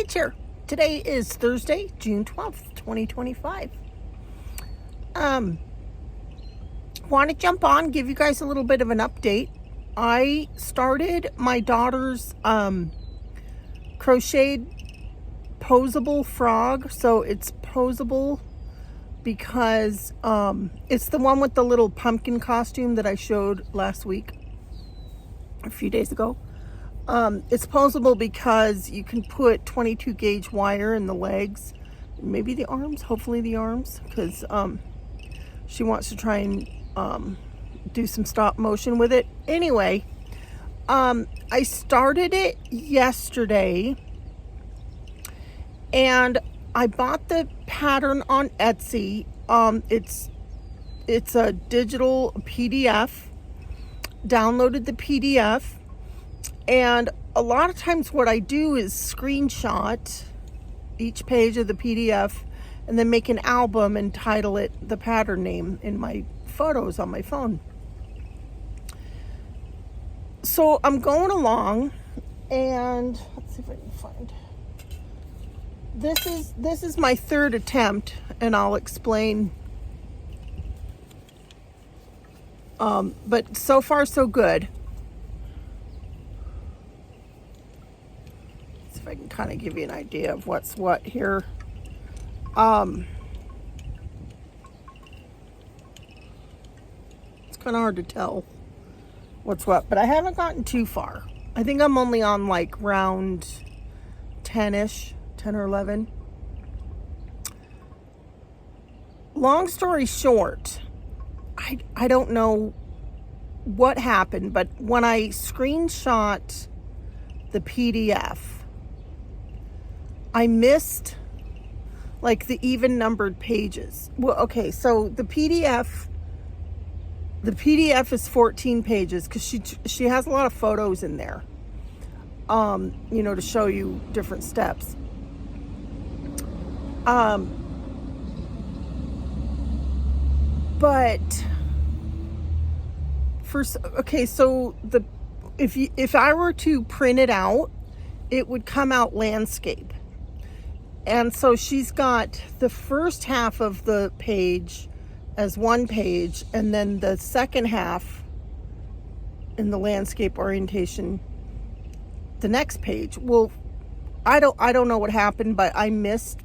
Nature. Today is Thursday, June 12th, 2025. Want to jump on, give you guys a little bit of an update. I started my daughter's crocheted posable frog. So it's posable because it's the one with the little pumpkin costume that I showed last week, a few days ago. It's posable because you can put 22 gauge wire in the legs, maybe the arms, hopefully the arms, because she wants to try and do some stop motion with it. Anyway, I started it yesterday and I bought the pattern on Etsy. It's a digital PDF, downloaded the PDF. And a lot of times what I do is screenshot each page of the PDF and then make an album and title it the pattern name in my photos on my phone. So I'm going along and let's see if I can find. This is my third attempt and I'll explain. But so far so good. If I can kind of give you an idea of what's what here. It's kind of hard to tell what's what, but I haven't gotten too far. I think I'm only on like round 10-ish, 10 or 11. Long story short, I don't know what happened, but when I screenshot the PDF, I missed like the even numbered pages. Well, okay, so the PDF is 14 pages because she has a lot of photos in there, to show you different steps. But so if I were to print it out, it would come out landscape. And so she's got the first half of the page as one page, and then the second half in the landscape orientation, the next page. Well, I don't know what happened, but I missed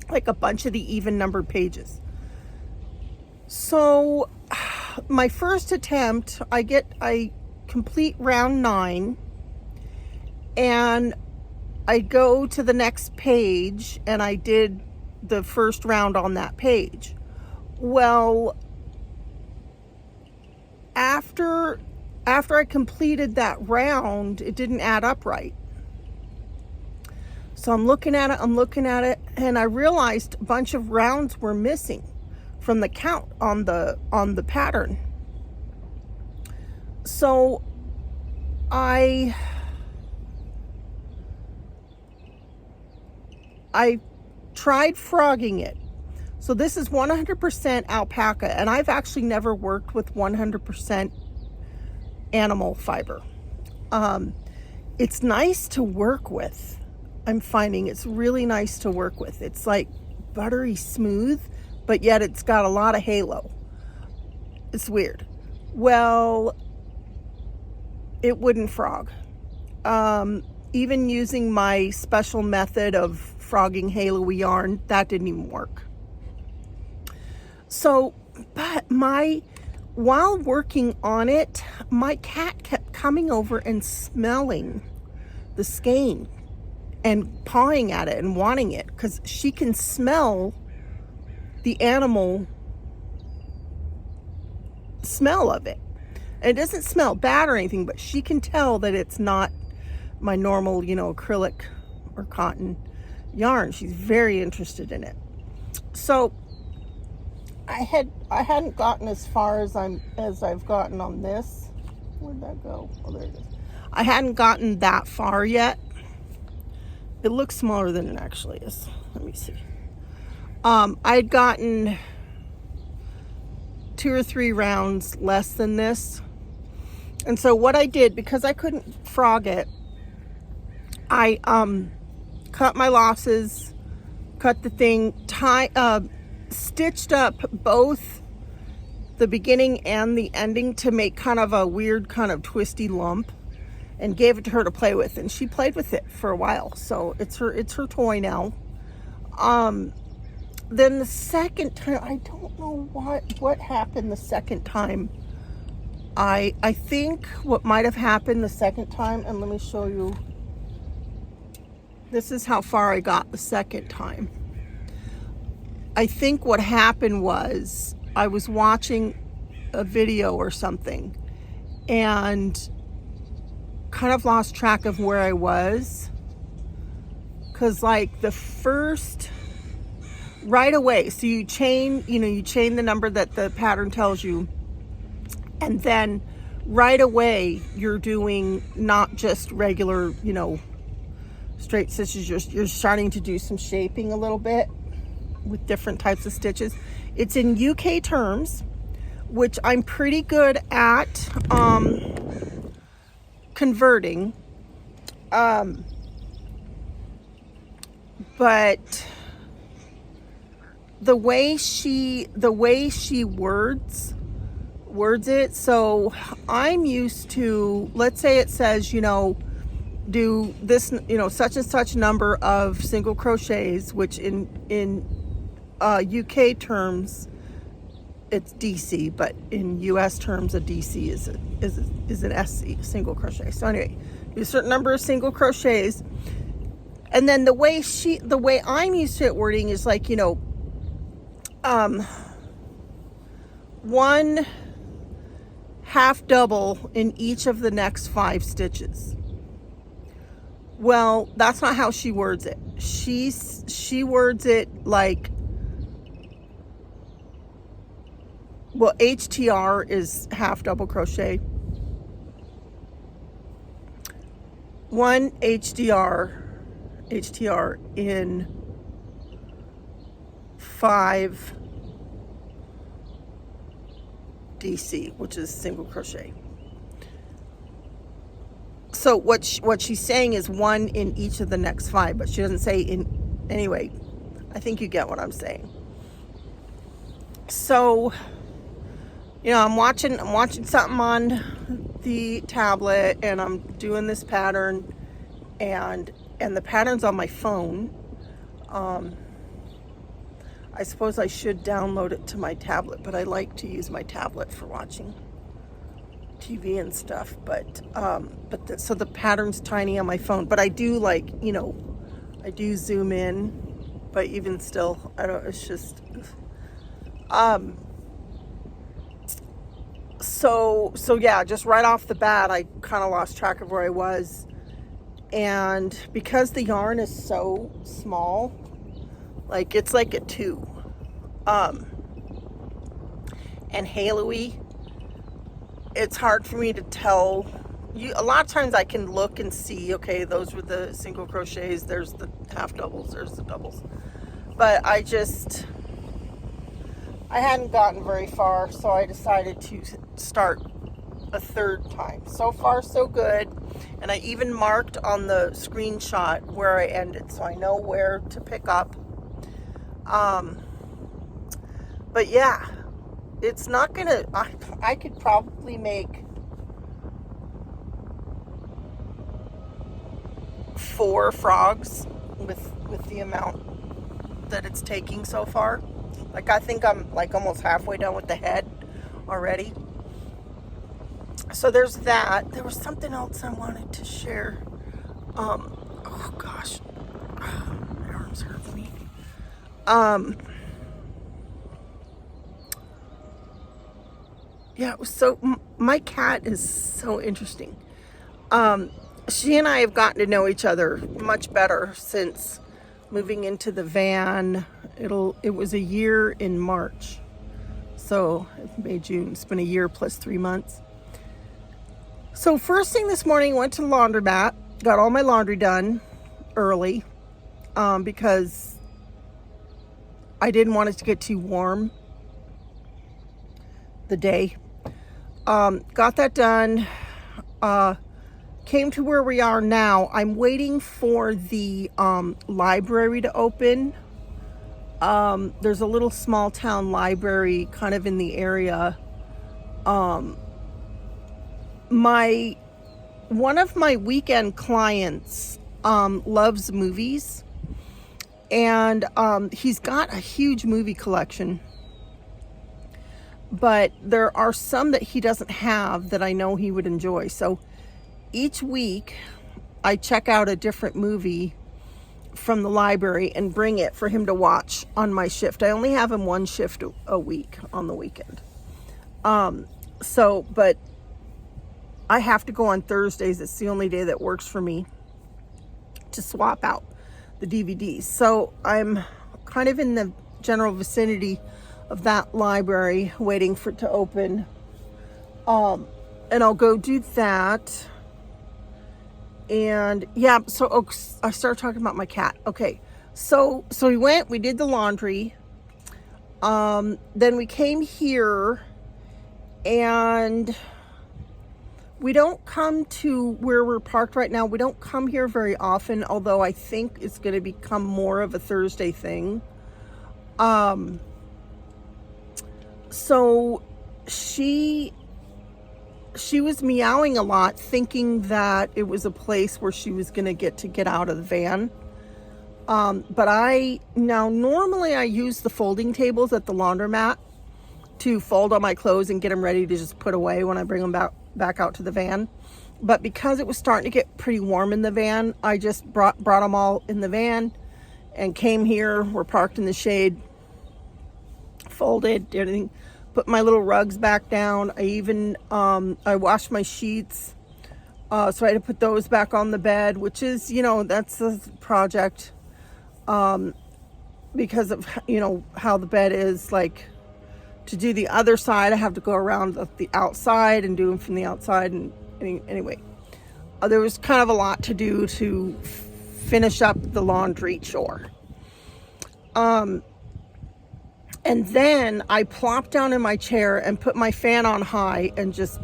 like a bunch of the even numbered pages. So my first attempt, I complete round 9 and I go to the next page and I did the first round on that page. Well, after I completed that round, it didn't add up right. So I'm looking at it, and I realized a bunch of rounds were missing from the count on the pattern. So I tried frogging it. So this is 100% alpaca, and I've actually never worked with 100% animal fiber. It's nice to work with. I'm finding it's really nice to work with. It's like buttery smooth, but yet it's got a lot of halo. It's weird. Well, it wouldn't frog. Even using my special method of frogging halo-y yarn, that didn't even work. So, but while working on it, my cat kept coming over and smelling the skein and pawing at it and wanting it, because she can smell the animal smell of it. And it doesn't smell bad or anything, but she can tell that it's not my normal, acrylic or cotton yarn. She's very interested in it. So I hadn't gotten as far as I've gotten on this. Where'd that go? Oh, there it is. I hadn't gotten that far yet. It looks smaller than it actually is. Let me see. I'd gotten 2 or 3 rounds less than this. And so what I did, because I couldn't frog it, I cut my losses, cut the thing, stitched up both the beginning and the ending to make kind of a weird kind of twisty lump, and gave it to her to play with, and she played with it for a while. So it's her toy now. Then the second time, I don't know what happened the second time. I think what might have happened the second time, and let me show you. This is how far I got the second time. I think what happened was I was watching a video or something and kind of lost track of where I was. Cause like the first, right away, so you chain the number that the pattern tells you. And then right away, you're doing not just regular, straight stitches. You're starting to do some shaping a little bit with different types of stitches. It's in UK terms, which I'm pretty good at converting. But the way she words it, so I'm used to, let's say it says, do this, such and such number of single crochets, which in UK terms it's DC, but in US terms a DC is an SC, single crochet. So anyway, do a certain number of single crochets, and then the way I'm used to it wording is like, one half double in each of the next 5 stitches. Well, that's not how she words it. She words it like, well, HTR is half double crochet. 1 HTR in 5 DC, which is single crochet. So what she's saying is 1 in each of the next 5, but she doesn't say in. Anyway, I think you get what I'm saying. So, I'm watching something on the tablet, and I'm doing this pattern, and the pattern's on my phone. I suppose I should download it to my tablet, but I like to use my tablet for watching TV and stuff. So the pattern's tiny on my phone, but I do I do zoom in, but even still, it's just, so yeah, just right off the bat, I kind of lost track of where I was. And because the yarn is so small, like it's like a 2, and halo-y, it's hard for me to tell. A lot of times I can look and see, okay, those were the single crochets, there's the half doubles, there's the doubles. But I hadn't gotten very far, so I decided to start a third time. So far, so good. And I even marked on the screenshot where I ended, so I know where to pick up. But yeah, it's not gonna, I could probably make 4 frogs with the amount that it's taking so far. Like, I think I'm like almost halfway done with the head already. So there's that. There was something else I wanted to share. Oh gosh, my arms hurt me. Yeah, so my cat is so interesting. She and I have gotten to know each other much better since moving into the van. It was a year in March. So May, June, it's been a year plus 3 months. So first thing this morning, went to the laundromat, got all my laundry done early, because I didn't want it to get too warm the day. Got that done. came to where we are now. I'm waiting for the library to open. There's a little small town library kind of in the area. One of my weekend clients loves movies, and he's got a huge movie collection, but there are some that he doesn't have that I know he would enjoy. So each week I check out a different movie from the library and bring it for him to watch on my shift. I only have him one shift a week on the weekend. But I have to go on Thursdays. It's the only day that works for me to swap out the DVDs. So I'm kind of in the general vicinity of that library waiting for it to open. And I'll go do that. And yeah, so I started talking about my cat. Okay, so we did the laundry. Then we came here, and we don't come to where we're parked right now. We don't come here very often, although I think it's going to become more of a Thursday thing. So she was meowing a lot, thinking that it was a place where she was going to get out of the van. But normally I use the folding tables at the laundromat to fold all my clothes and get them ready to just put away when I bring them back out to the van. But because it was starting to get pretty warm in the van, I just brought them all in the van and came here. We're parked in the shade, folded, everything. Put my little rugs back down. I even, I washed my sheets. So I had to put those back on the bed, which is, that's a project. Because of, how the bed is. Like, to do the other side, I have to go around the outside and do them from the outside. And anyway, there was kind of a lot to do to finish up the laundry chore. And then I plopped down in my chair and put my fan on high and just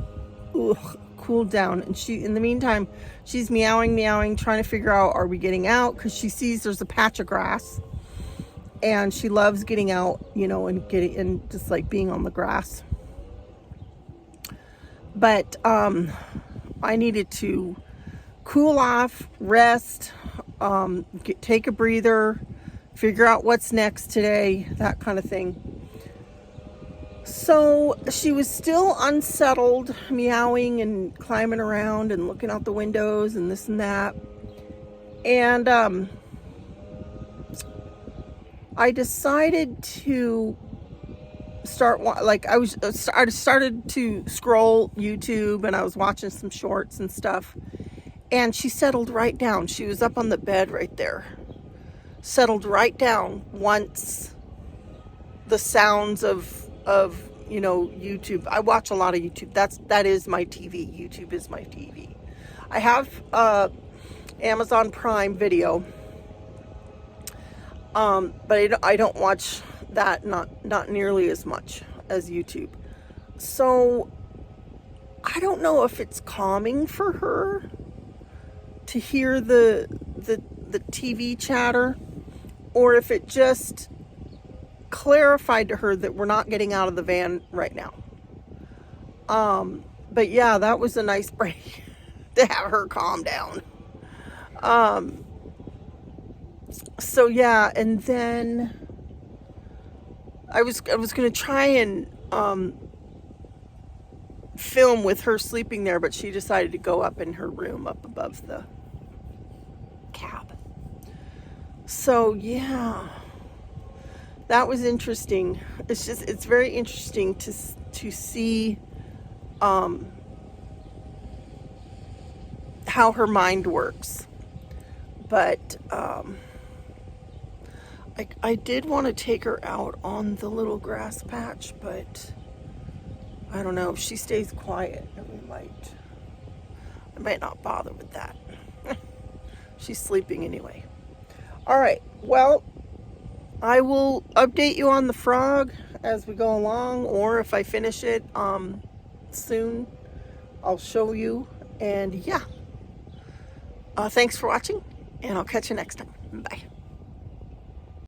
cooled down. And in the meantime, she's meowing, trying to figure out, are we getting out? Because she sees there's a patch of grass, and she loves getting out, and just like being on the grass. But I needed to cool off, rest, take a breather, figure out what's next today, that kind of thing. So she was still unsettled, meowing and climbing around and looking out the windows and this and that. And I decided to start, I started to scroll YouTube, and I was watching some shorts and stuff. And she settled right down. She was up on the bed right there. Settled right down once the sounds of YouTube. I watch a lot of YouTube. That is my TV. YouTube is my TV. I have Amazon Prime Video, but I don't watch that, not nearly as much as YouTube. So I don't know if it's calming for her to hear the TV chatter, or if it just clarified to her that we're not getting out of the van right now. But yeah, that was a nice break to have her calm down. So yeah, and then I was going to try and film with her sleeping there, but she decided to go up in her room up above the cab. So yeah, that was interesting. It's very interesting to see how her mind works. But I did want to take her out on the little grass patch, but I don't know if she stays quiet. I might not bother with that. She's sleeping anyway. All right, well, I will update you on the frog as we go along, or if I finish it soon, I'll show you. And yeah, Thanks for watching, and I'll catch you next time. Bye.